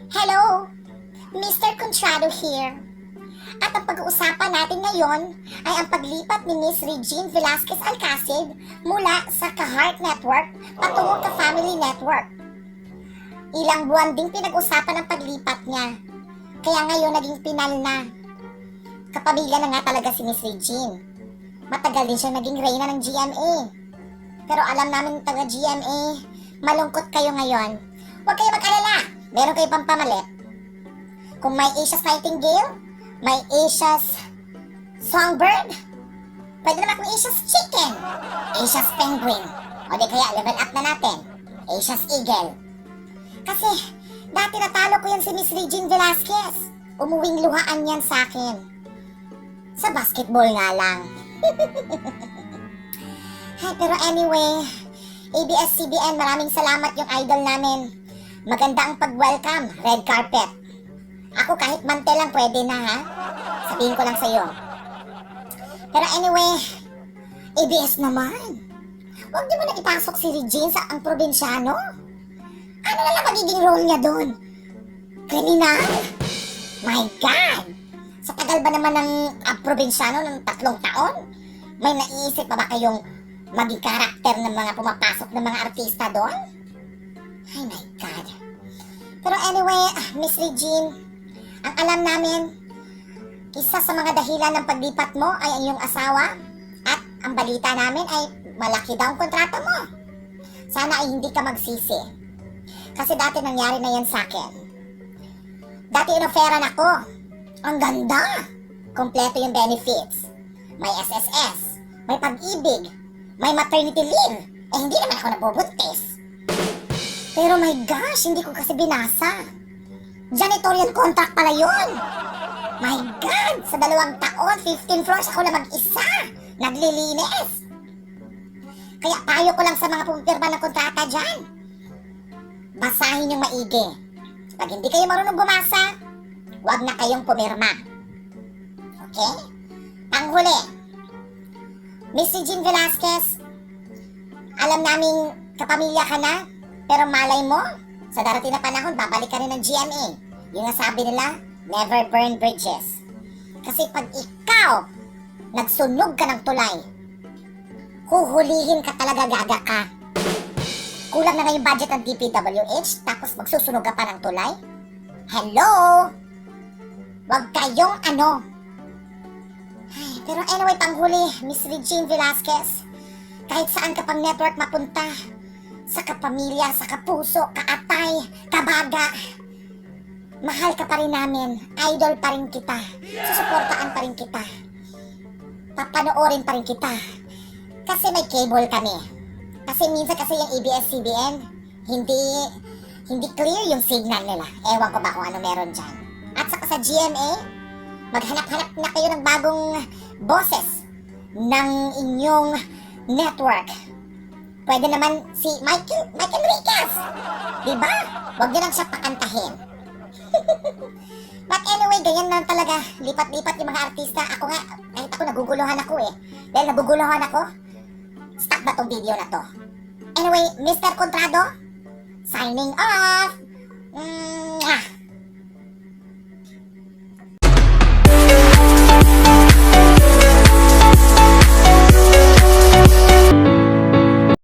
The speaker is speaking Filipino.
Hello! Mr. Contrado here. At ang pag-uusapan natin ngayon ay ang paglipat ni Miss Regine Velasquez Alcacid mula sa Ka-Heart Network patungo ka Family Network. Ilang buwan ding pinag-usapan ang paglipat niya. Kaya ngayon naging pinal na. Kapamilya na nga talaga si Miss Regine. Matagal din siya naging reyna ng GMA. Pero alam namin taga GMA, malungkot kayo ngayon. Huwag kayo mag-alala, meron kayo pang pamalit. Kung may Asia's Nightingale, may Asia's Songbird, pwede naman kung Asia's Chicken, Asia's Penguin, o di kaya level up na natin, Asia's Eagle. Kasi dati natalo ko yan si Miss Regine Velasquez. Umuwing luhaan yan sa akin. Sa basketball nga lang. Hey, pero anyway, ABS-CBN, maraming salamat yung idol namin. Maganda ang pag-welcome, red carpet. Ako kahit mante lang pwede na ha. Sabihin ko lang sa'yo. Pero anyway, ABS naman. Huwag niyo mo na ipasok si Regine sa ang probinsyano. Ano na lang magiging role niya doon? Kriminal? My God! Sa tagal ba naman ng probinsyano ng 3 taon? May naiisip pa ba kayong maging karakter ng mga pumapasok ng mga artista doon? Ay my God. Pero anyway, Miss Regine, ang alam namin, isa sa mga dahilan ng paglipat mo ay ang iyong asawa at ang balita namin ay malaki daw ang kontrata mo. Sana ay hindi ka magsisi. Kasi dati nangyari na yan sa akin. Dati inoferan ako. Ang ganda! Kompleto yung benefits. May SSS, may pag-ibig, may maternity leave. Eh hindi naman ako nabubuntis. Pero my gosh, hindi ko kasi binasa. Janitorial contract pala yun. My God, sa 2 taon, 15 floors ako na mag-isa. Naglilinis. Kaya payo ko lang sa mga pumipirma ng kontrata dyan. Basahin yung maigi. Pag hindi kayo marunong bumasa, huwag na kayong pumirma. Okay? Panghuli. Miss Regine Velasquez, alam naming kapamilya ka na, pero malay mo, sa darating na panahon, babalik ka rin ng GMA. Yung nasabi nila, never burn bridges. Kasi pag ikaw, nagsunog ka ng tulay, huhulihin ka talaga, gaga ka. Kulang na nga yung budget ng DPWH, tapos magsusunog ka pa ng tulay? Hello? Wag kayong ano. Ay, pero anyway, panghuli, Miss Regine Velasquez, kahit saan ka pang network mapunta, sa kapamilya, sa kapuso, kaatay, kabaga, mahal ka pa rin namin, idol pa rin kita, susuportaan pa rin kita, papanoorin pa rin kita, kasi may cable kami. Kasi minsan kasi yung ABS-CBN, hindi clear yung signal nila. Ewan ko ba kung ano meron dyan. At saka sa GMA, maghanap-hanap na kayo ng bagong boses ng inyong network. Pwede naman si Mike Enriquez. Diba? Huwag nyo lang siya pakantahin. But anyway, ganyan na talaga. Lipat-lipat yung mga artista. Ako nga, kahit ako naguguluhan ako eh. Dahil naguguluhan ako, stop ba tong video na to? Anyway, Mr. Contrado, signing off! Mwah!